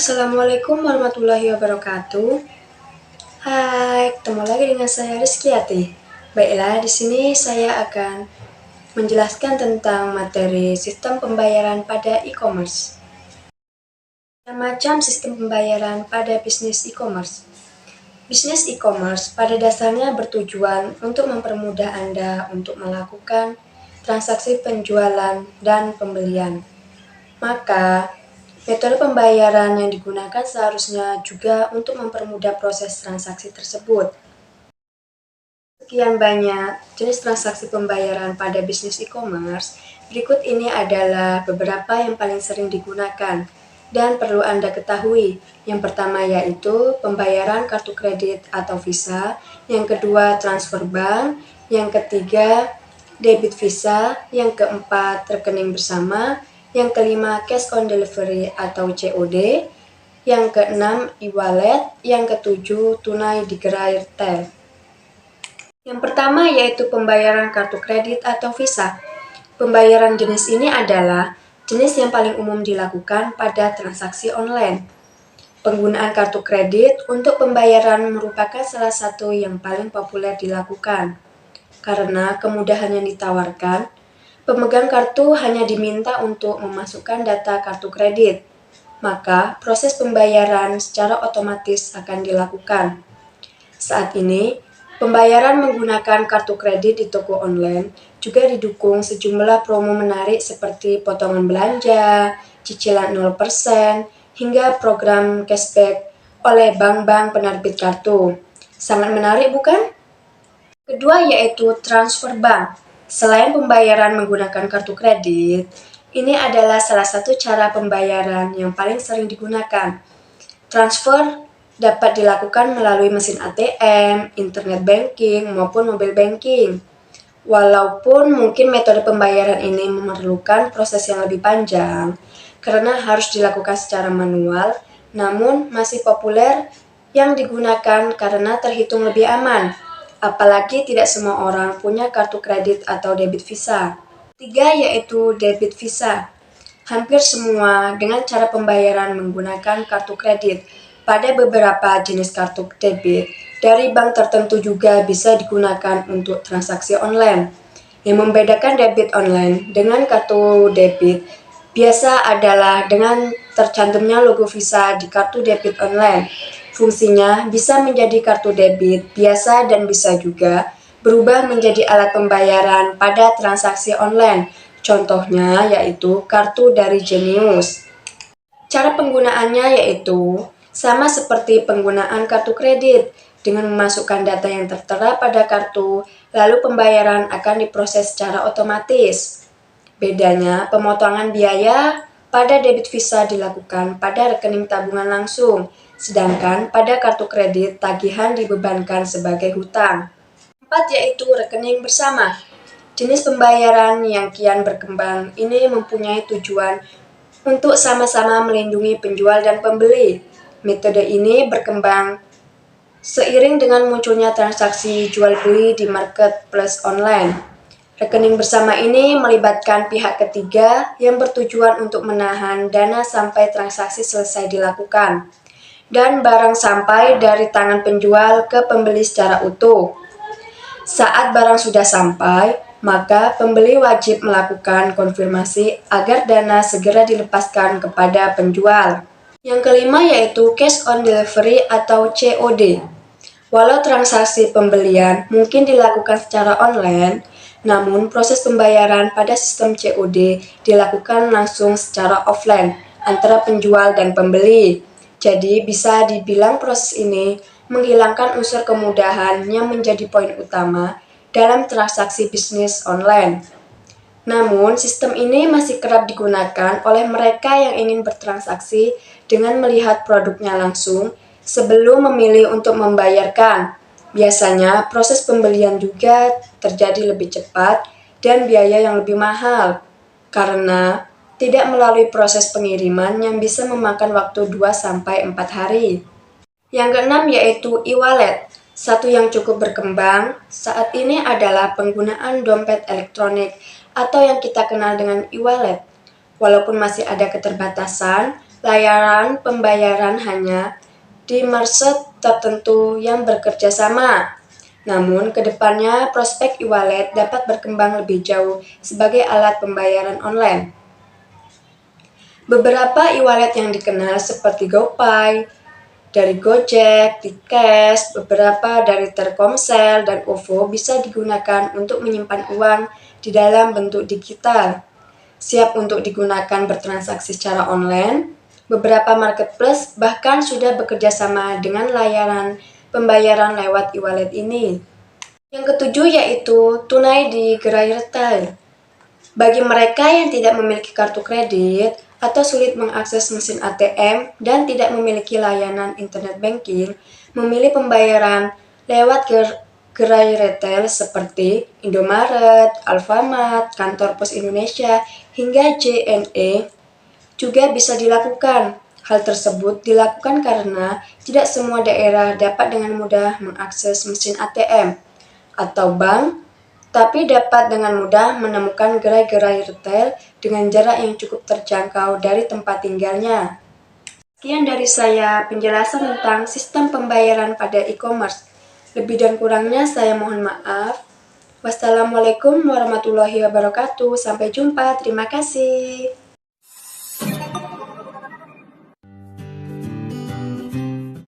Assalamualaikum warahmatullahi wabarakatuh. Hai, ketemu lagi dengan saya Rizkyati. Baiklah, di sini saya akan menjelaskan tentang materi sistem pembayaran pada e-commerce. Macam sistem pembayaran pada bisnis e-commerce. Bisnis e-commerce pada dasarnya bertujuan untuk mempermudah Anda untuk melakukan transaksi penjualan dan pembelian. Maka, metode pembayaran yang digunakan seharusnya juga untuk mempermudah proses transaksi tersebut. Sekian banyak jenis transaksi pembayaran pada bisnis e-commerce. Berikut ini adalah beberapa yang paling sering digunakan dan perlu Anda ketahui. Yang pertama yaitu pembayaran kartu kredit atau Visa, yang kedua transfer bank, yang ketiga debit Visa, yang keempat rekening bersama, yang kelima cash on delivery atau COD, yang keenam e-wallet, yang ketujuh tunai di gerai retail. Yang pertama yaitu pembayaran kartu kredit atau Visa. Pembayaran jenis ini adalah jenis yang paling umum dilakukan pada transaksi online. Penggunaan kartu kredit untuk pembayaran merupakan salah satu yang paling populer dilakukan. Karena kemudahan yang ditawarkan, pemegang kartu hanya diminta untuk memasukkan data kartu kredit, maka proses pembayaran secara otomatis akan dilakukan. Saat ini, pembayaran menggunakan kartu kredit di toko online juga didukung sejumlah promo menarik seperti potongan belanja, cicilan 0%, hingga program cashback oleh bank-bank penerbit kartu. Sangat menarik bukan? Kedua yaitu transfer bank. Selain pembayaran menggunakan kartu kredit, ini adalah salah satu cara pembayaran yang paling sering digunakan. Transfer dapat dilakukan melalui mesin ATM, internet banking, maupun mobile banking. Walaupun mungkin metode pembayaran ini memerlukan proses yang lebih panjang, karena harus dilakukan secara manual, namun masih populer yang digunakan karena terhitung lebih aman. Apalagi tidak semua orang punya kartu kredit atau debit Visa. Tiga yaitu debit Visa. Hampir semua dengan cara pembayaran menggunakan kartu kredit. Pada beberapa jenis kartu debit dari bank tertentu juga bisa digunakan untuk transaksi online. Yang membedakan debit online dengan kartu debit biasa adalah dengan tercantumnya logo Visa di kartu debit online. Fungsinya bisa menjadi kartu debit biasa dan bisa juga berubah menjadi alat pembayaran pada transaksi online. Contohnya yaitu kartu dari Genius. Cara penggunaannya yaitu sama seperti penggunaan kartu kredit, dengan memasukkan data yang tertera pada kartu, lalu pembayaran akan diproses secara otomatis. Bedanya, pemotongan biaya pada debit Visa dilakukan pada rekening tabungan langsung, sedangkan pada kartu kredit tagihan dibebankan sebagai hutang. 4 yaitu rekening bersama. Jenis pembayaran yang kian berkembang ini mempunyai tujuan untuk sama-sama melindungi penjual dan pembeli. Metode ini berkembang seiring dengan munculnya transaksi jual beli di marketplace online. Rekening bersama ini melibatkan pihak ketiga yang bertujuan untuk menahan dana sampai transaksi selesai dilakukan, dan barang sampai dari tangan penjual ke pembeli secara utuh. Saat barang sudah sampai, maka pembeli wajib melakukan konfirmasi agar dana segera dilepaskan kepada penjual. Yang kelima yaitu cash on delivery atau COD. Walau transaksi pembelian mungkin dilakukan secara online, namun proses pembayaran pada sistem COD dilakukan langsung secara offline antara penjual dan pembeli. Jadi bisa dibilang proses ini menghilangkan unsur kemudahan yang menjadi poin utama dalam transaksi bisnis online. Namun, sistem ini masih kerap digunakan oleh mereka yang ingin bertransaksi dengan melihat produknya langsung sebelum memilih untuk membayarkan. Biasanya, proses pembelian juga terjadi lebih cepat dan biaya yang lebih mahal, karena tidak melalui proses pengiriman yang bisa memakan waktu 2-4 hari. Yang keenam yaitu e-wallet. Satu yang cukup berkembang saat ini adalah penggunaan dompet elektronik atau yang kita kenal dengan e-wallet. Walaupun masih ada keterbatasan, layanan pembayaran hanya di merchant tertentu yang bekerja sama. Namun, kedepannya prospek e-wallet dapat berkembang lebih jauh sebagai alat pembayaran online. Beberapa e-wallet yang dikenal seperti GoPay, dari Gojek, Tikes, beberapa dari Telkomsel dan OVO bisa digunakan untuk menyimpan uang di dalam bentuk digital. Siap untuk digunakan bertransaksi secara online, beberapa marketplace bahkan sudah bekerja sama dengan layanan pembayaran lewat e-wallet ini. Yang ketujuh yaitu tunai di gerai retail. Bagi mereka yang tidak memiliki kartu kredit atau sulit mengakses mesin ATM dan tidak memiliki layanan internet banking, memilih pembayaran lewat gerai retail seperti Indomaret, Alfamart, Kantor Pos Indonesia, hingga JNE juga bisa dilakukan. Hal tersebut dilakukan karena tidak semua daerah dapat dengan mudah mengakses mesin ATM atau bank, tapi dapat dengan mudah menemukan gerai-gerai retail dengan jarak yang cukup terjangkau dari tempat tinggalnya. Sekian dari saya penjelasan tentang sistem pembayaran pada e-commerce. Lebih dan kurangnya saya mohon maaf. Wassalamualaikum warahmatullahi wabarakatuh. Sampai jumpa. Terima kasih.